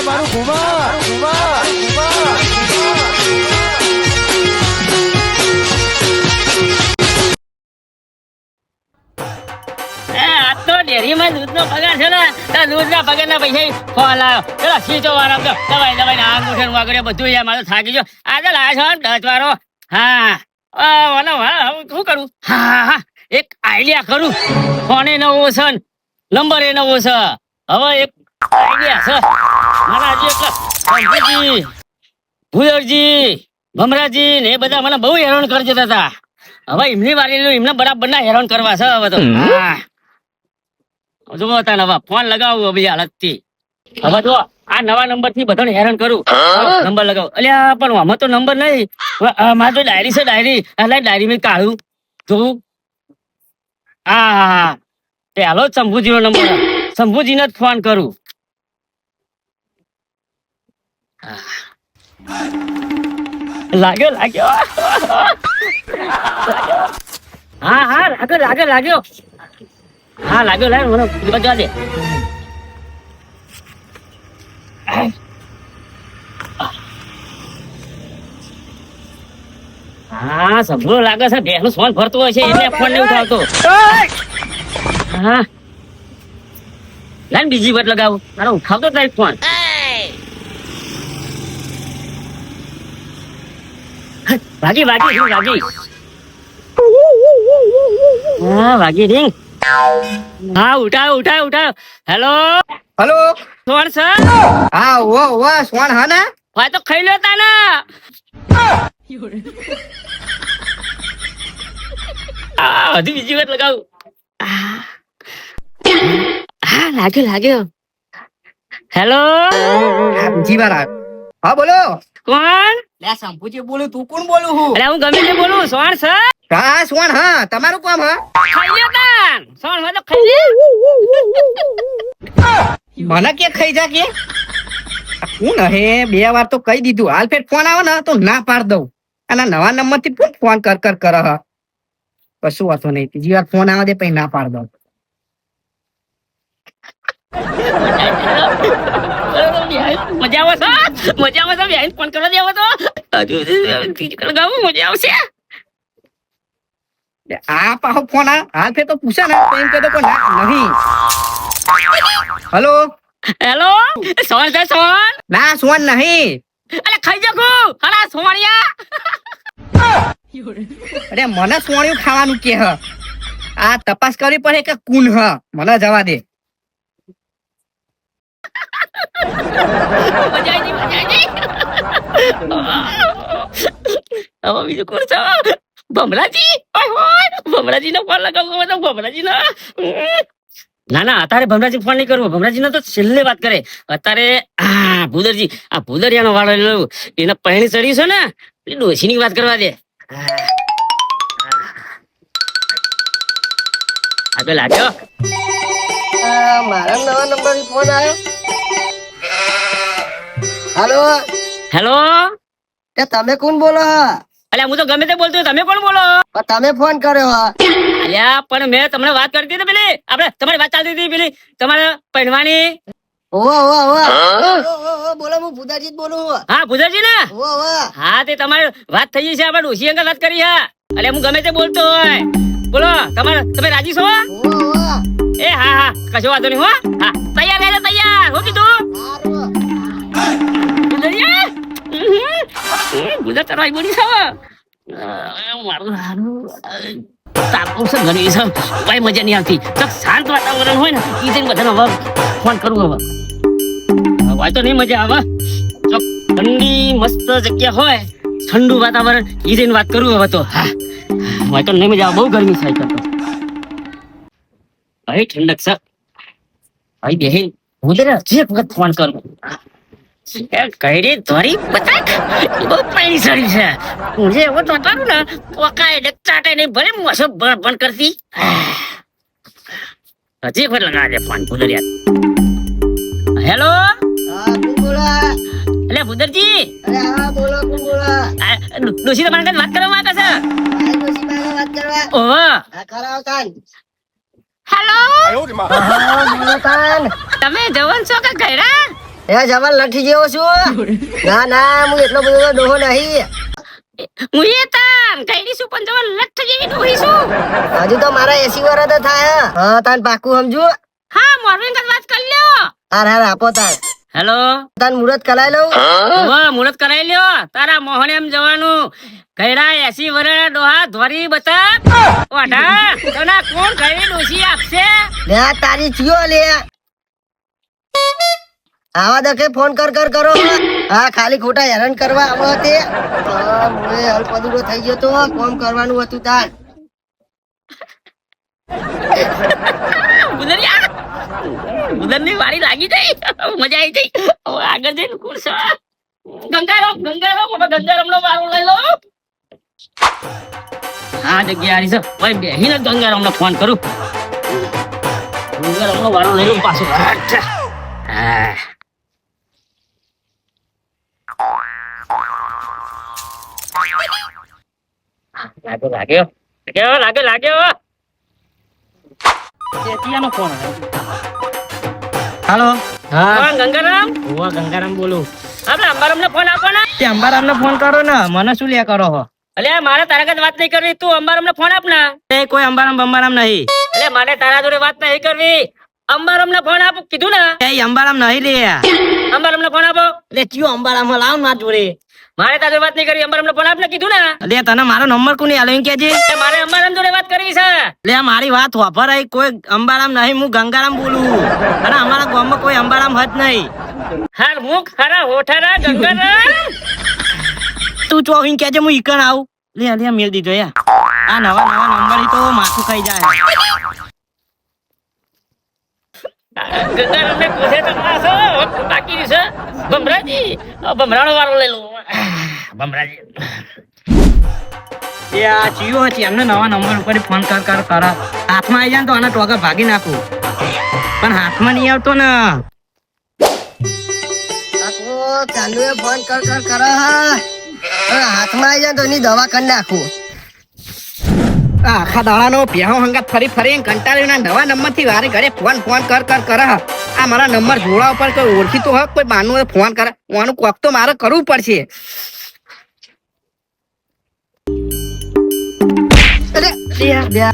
મારું ઘુમા ડેરીમાં દૂધનો પગાર છે ને દૂધના પગારના પૈસા ફોન આવ્યો પેલા સીચો વાળો દવાઈ આ મુઠે વાગડે બધું યાર મારે થાકી ગયો આજે લાવ્યો છો દસ વાળો હા શું કરું હા એક આઈડિયા કરું ફોન એ નવો છે નંબર એ નવો છે હવે એક આઈડિયા છે મારા હજી શંભુજી ભુદરજી ભમરાજી ને એ બધા મને બહુ હેરાન કરી જતા હતા હવે એમની વારી એમને બરાબર ના હેરાન કરવા છે હવે તો હા જુઓ તને હવે ફોન લગાવું બીજી હાલત થી હવે જો આ નવા નંબર થી બધાને હેરાન કરું નંબર લગાવું અલ્યા પણ આમાં તો નંબર નહીં મારે તો ડાયરી છે ડાયરી એટલે ડાયરી મેં કાઢું જોઉં હા તે હાલો શંભુજી નો નંબર શંભુજી ને જ ફોન કરું લાગ્યો હા લાગ્યો હા લાગ્યો લાગ્યો મને બચવા દે હા સંભળો લાગે છે બેનું ફોન ભરતો હોય છે એને ફોન નહીં ઉઠાવતો હા લાઈન બીજી વાર લગાવું મારો ઉઠાવતો તારી ફોન ભાગી હા વાગી રિંગ હા ઉઠાવ હેલો સોણ સર હા ઓ સોણ હા ને ભાઈ તો ખાઈ લેતા ને હજી બીજી વાર લગાવું હા લાગ્યો હેલો બીજી વાર આવ્યો હા બોલો કોણ લે શંભુજી બોલું તું કોણ બોલું હું અરે હું ગમે તે બોલું સોણ સર હા સોણ હા તમારું કામ હા ખાઈ લેતા સોણ માં તો ખાઈ લે મને કે ખાઈ જા કે હું હે બે વાર તો કહી દીધું હાલ ફેર ફોન આવે ને તો ના પાડ દઉં અને નવા નંબર થી પણ ફોન કર કરે હ કશું વાતો નહીં ત્રીજી વાર ફોન આવે દે પછી ના પાડ દઉં મજા આવે છે ફોન કરવા દેવો તો ગાવું મજા આવશે આ પાછો ફોન હાલ ફેર તો પૂછે ને તો એમ કહેતો કોઈ ના નહીં હેલો સોન છે સોન ના સોન નહીં અરે ખાઈ જગુ હરા સોણિયા અરે મને સોણિયું ખાવાનું કે હ આ તપાસ કરવી પડે કે કુન હ મને જવા દે મજા આવી હવે બીજું કોણ છે ભમરાજી ભમરાજી નો ફોન લગાવો તો ભમરાજી ના અત્યારે ભમરાજી ફોન નહીં કરવો ભમરાજી નો તો છેલ્લે વાત કરે અત્યારે ભૂદરજી આ ભૂદરિયાનો વાળો લેવું એને પહેણી ચડ્યું છે ને એ ડોશી ની વાત કરવા દે આગળ લાગ્યો મારા નવા નંબર થી ફોન આવ્યો હેલો એ તમે કોણ બોલો અલ્યા હું તો ગમે તે બોલતો તમે કોણ બોલો તમે ફોન કર્યો અલ્યા પણ મેં તમને વાત કરતી હતી પેલી આપણે તમારી વાત ચાલતી હતી પેલી તમારે પહેરવાની બોલો હું ભુદાજી બોલું હા ભુદાજી ને હા તે તમારી વાત થઈ ગઈ છે આપણે ડોશી અંગલ વાત કરી હા અલ્યા હું ગમે તે બોલતો હોય બોલો તમે રાજી છો એ હા કશો વાંધો નહીં હો હા તૈયાર રહેજો તૈયાર હો કીધું ગુજરાત તારા બોલી છે મારું હારું તાપું છે ઘણી છે કઈ મજા નહીં આવતી શાંત વાતાવરણ હોય ને એ જઈને બધાને હવે ફોન કરું હવે તો નહીં મજા આવે ઠંડી મસ્ત જગ્યા હોય ઠંડુ વાતાવરણ એ જઈને વાત કરું હવે તો હા તો નહીં મજા આવે બહુ ગરમી થાય તો ભાઈ ઠંડક છે ભાઈ બેહીન હું હજી એક વખત ફોન કરું કઈરી ધોરી બતાક બહુ પાણી સડી છે હું જે એવો તો કરું ને પોકાય ચાટે નહીં ભલે મોસો બંધ કરતી હજી ફર લગા દે ફોન ભૂદરિયા હેલો એટલે ભૂદરજી ડોશી તમારા વાત કરવા માંગે છે ઓહો હેલો તમે જવાન છો કે ઘરે એ જવાન લઠી જેવો છું. ના ના હું એટલો બધો ડોહો નહીં. હું એ તાન કઈડી છું પણ જવા લઠ્ઠ જેવી ડોહી છું. હજુ તો મારા 80 વર્ષ તો થાય. હા તાન પાકું સમજુ. હા મોરબી કદ વાત કરી લ્યો. હાર હાર આપો તાન. હેલો તાન મુહૂર્ત કરાઈ લઉં. વાહ મુહૂર્ત કરાઈ લ્યો. તારા મોહન એમ જવાનું કઈડા 80 વર્ષ ડોહા ધોરી બતા ઓઢા તને કોણ કઈ ડોસી આપશે? લે આ તારી ચિયો લે. આવા દકે ફોન કર કરો. હા ખાલી ખોટા હેરાન કરવા આવો તે. મોએ અલ્પદુરો થઈ ગયો તો કોમ કરવાનું હતું તાન. ઉદરની વારી લાગી જઈ મજા આવી જઈ. હવે આગળ જઈને કોણ છે? ગંગારામ ગંગારામ નો વારો લઈ લો. આ જગ્યા આરી છે ભાઈ બેહીને ગંગારામ ને ફોન કરું. ગંગારામ નો વારો લઈ લો પાછો. હા લાગ્યો. ચેતિયાનો ફોન હાલો. કોણ ગંગારામ? હું ગંગારામ બોલું. આપણે અંબારામ ને ફોન આપો ને. તે અંબારામ ને ફોન કરો ને, મને શું લે કરો હો? અલ્યા મારે તારા કદ વાત નહીં કરવી. તું અંબારામ ને ફોન આપ ને. એ કોઈ અંબારામ બંબારામ નહીં. એટલે મારે તારા જોડે વાત નહીં કરવી. અંબારામ ને ફોન આપો કીધું ને. એ અંબારામ નહીં લે. અંબારામ ને ફોન આપો. લે ચિયો અંબારામ લાવ ના જોડે. મારે તારા જોડે વાત નહીં કરવી. અંબારામ ને ફોન આપ ને કીધું ને. લે તને મારો નંબર કોની આલો એમ કેજે. એ મારે અંબારામ જોડે વાત કરવી છે. લે મારી વાત વાપર આઈ. કોઈ અંબારામ નહીં, હું ગંગારામ બોલું. અને અમારા ગામમાં કોઈ અંબારામ હજ નહીં. હાર મુખ હારા હોઠારા ગંગારામ. તું ચોવીન કેજે હું ઈકન આવું. લે મેલ દીધો યાર. આ નવા નંબર તો માથું ખાઈ જાય. ગંગારામ ને પૂછે તો પાછો બાકી છે ભમરાજી. ભમરાનો વારો લઈ લો. ભમરાજી એ આ ચિયો હતી એમને નવા નંબર ઉપર ફોન કર હાથમાં આવી જાય ને તો આના ટોકા ભાગી નાખું. પણ હાથમાં નહીં આવતો ને. આખો ચાલુ એ ફોન કર કરે. હાથમાં આવી જાય તો એની દવા કરી નાખું. આખા દાડાનો પ્યાહો હંગાત ફરી કંટાળીને નવા નંબર થી વારે ઘરે ફોન કર આ મારા નંબર જોડા ઉપર કોઈ ઓળખી તો હક કોઈ બાનું ફોન કરે. આનું કોક તો મારે કરવું પડશે.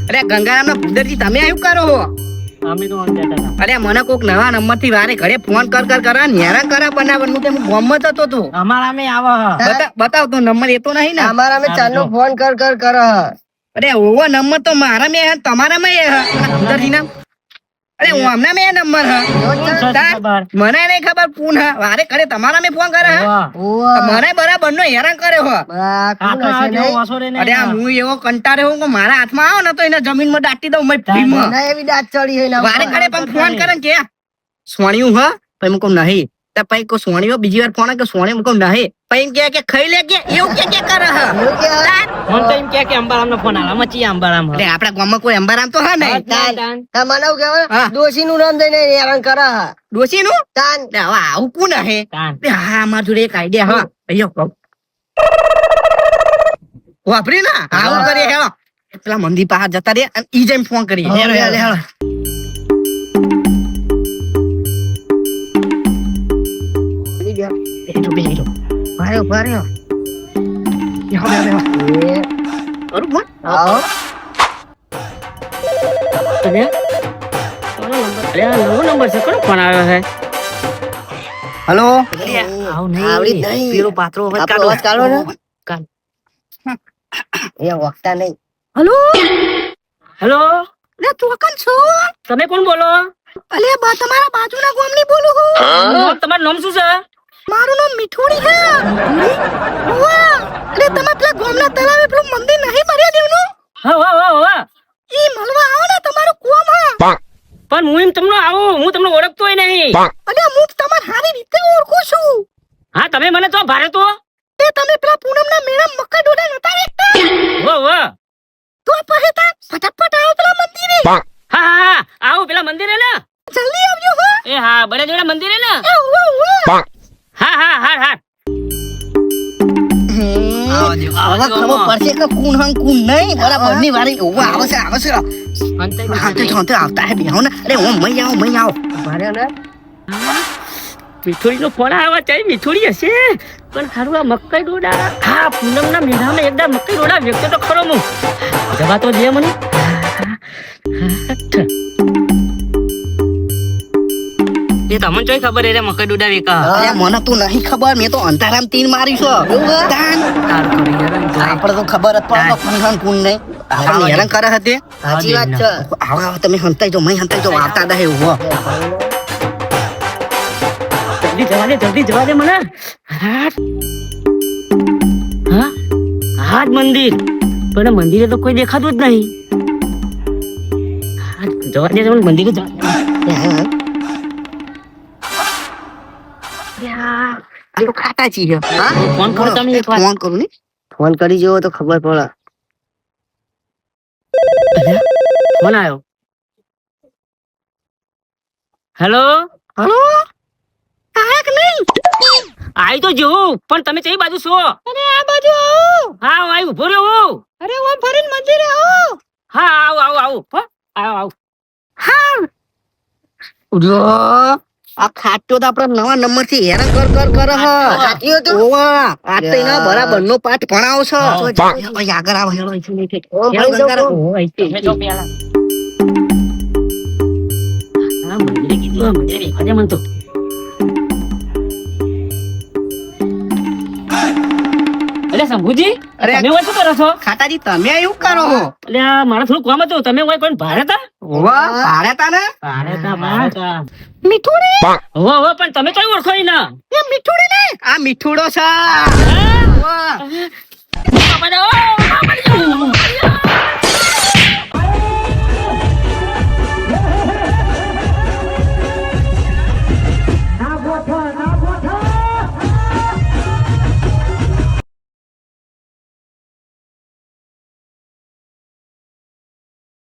અરે ગંગારામ ના ભૂદરજી તમે આવું કરો હો? અમે તો અરે મને કોક નવા નંબર થી વારે ઘરે ફોન કર હેરાન કરે બનાવવાનું કે હું ગોમ જ હતો તો. અમારા મે આવા બતાવ તો નંબર એ તો નહીં ને. અમારા મેં ચાલુ ફોન કર કરે. અરે ઓવો નંબર તો મારા મેં તમારા માં ભૂદરજી ના. અરે હું હમણાં મેં નંબર મને નહીં ખબર પૂન વારે ઘરે તમારા મેં ફોન કરે. મને બરાબર નો હેરાન કરે હો. અરે હું એવો કંટાળ્યો હું મારા હાથમાં આવો ને તો એને જમીન માં દાટી દઉં. એવી દાંત ચડી હોય વારે ઘરે પણ ફોન કરે કે સોણ્યું હ પછી હું કહું નહીં. પછી કોઈ સોણ્યો બીજી વાર ફોન કે સોણ્યો હું કહું નહીં. પછી કે ખાઈ લે કે એવું કે કરે હ. મને તો એમ કે અંબારામ નો ફોન આલા મચી અંબારામ. અરે આપડા ગામમાં કોઈ અંબારામ તો હા નહીં. મને કેવાય ડોશી નું નામ દઈને હેરાન કરે. ડોશી નું તાન હવે આવું કોણ હે? હા મારા જોડે એક આઈડિયા હા અయ్యో વાપરી ના આવું કરીએ. હેલો પેલા મંદી પાસે જતા રે અને ઈ જઈને ફોન કરીએ. હેલો ભાર્યો નવો નંબર છે કોનો ફોન આવ્યો છે? હલો આવડી નહીં. પેલો પાત્રો આપણો અવાજ કાઢો ને. એ વખતા નહીં. હલો હેલો લે તું કોણ છો? તમે કોણ બોલો? અલે બા તમારા બાજુના ગામની બોલું હું. તમારું નામ શું છે? મારું નામ મીઠુડી છે. વાહ અરે તમે પેલા ગામના તળાવે પેલું મંદિર નહીં મર્યા દેવનું? હા ઈ મળવા આવો ને તમારું કોમ હા. પણ હું એમ તમને આવું હું તમને ઓળખતોય નહીં. અરે હું તમાર હારી રીતે ઓળખું છું. હા તમે મને તો ભારે તો એ તમે પેલા પૂનમના મેળા મક્કા ડોડા નતા વેચતા? વાહ તો પછી તા ફટાફટ આવો પેલા મંદિરે. હા આવું પેલા મંદિરે ને. જલ્દી આવજો હો. એ હા બડે જોડે મંદિરે ને. હા હવે ખબર પડશે કે કુન હંગ કુન નહીં. બરાબર ની વારી આવે છે આવતા હે બેહો ને. અરે હું મઈ આવો ભાર્યો ને મીઠોડીનો ફોન આવ્યો ચાઈ મીઠોડી હશે પણ ખારું આ મકાઈ ડોડા હા પૂનમના મેળામાં એકદમ મકાઈ ડોડા વ્યક્તિ તો ખરો હું જવા તો દે મને એ તમને જોઈ ખબર એ મકાઈ ડોડા વેકા અરે મને તો નહીં ખબર મેં તો અંધારામ તીર મારી છો તાન આપણે તો ખબર જ પડે કોણ કોણ નહીં આપણને હેરાન કરે હતી સાચી વાત છે આવો તમે હંતાઈ જો મય હંતાઈ જો આવતા દે ઉભો જલ્દી જવા દે મને હા હા જ મંદિર પણ મંદિરે તો કોઈ દેખાતું જ નહીં હા, જવા દે મને મંદિરે જવા આ તો ખાટાજી છે હા ફોન કરો તમે એક વાર ફોન કરું ને ફોન કરી જેવો તો ખબર પડે ફોન આવ્યો હેલો હલો કાક નહીં આઈ તો જોઉં પણ તમે કઈ બાજુ છો અરે આ બાજુ આવો હા હું આવી ઉભો રહ્યો અરે ઓ ફરીને મંદિરે આવો હા આવું આવું આવું જો આ ખાટો તો આપડા નવા નંબર થી હેરાન કરે હ સાચી હતું ઓવા આ તો એના બરાબર નો પાઠ ભણાવો છો ઓય આગળ આવો હેલો ઓ ભાઈ જાઓ. મંદિરે કીધું મંદિરે આજે મન તો અરે શંભુજી અરે. તમે શું કરો છો ખાટાજી તમે એવું કરો હો એટલે મારે થોડું કામ હતું તમે કોઈ ભારે હતા ઓવા ભારે તા ને ભારે મીઠુડી હો પણ તમે કઈ ઓળખો ઈ ના એ મીઠુડી ને આ મીઠુડો છે હા? ઓવા બાપા રે, ઓ, બાપા રે, ઓ.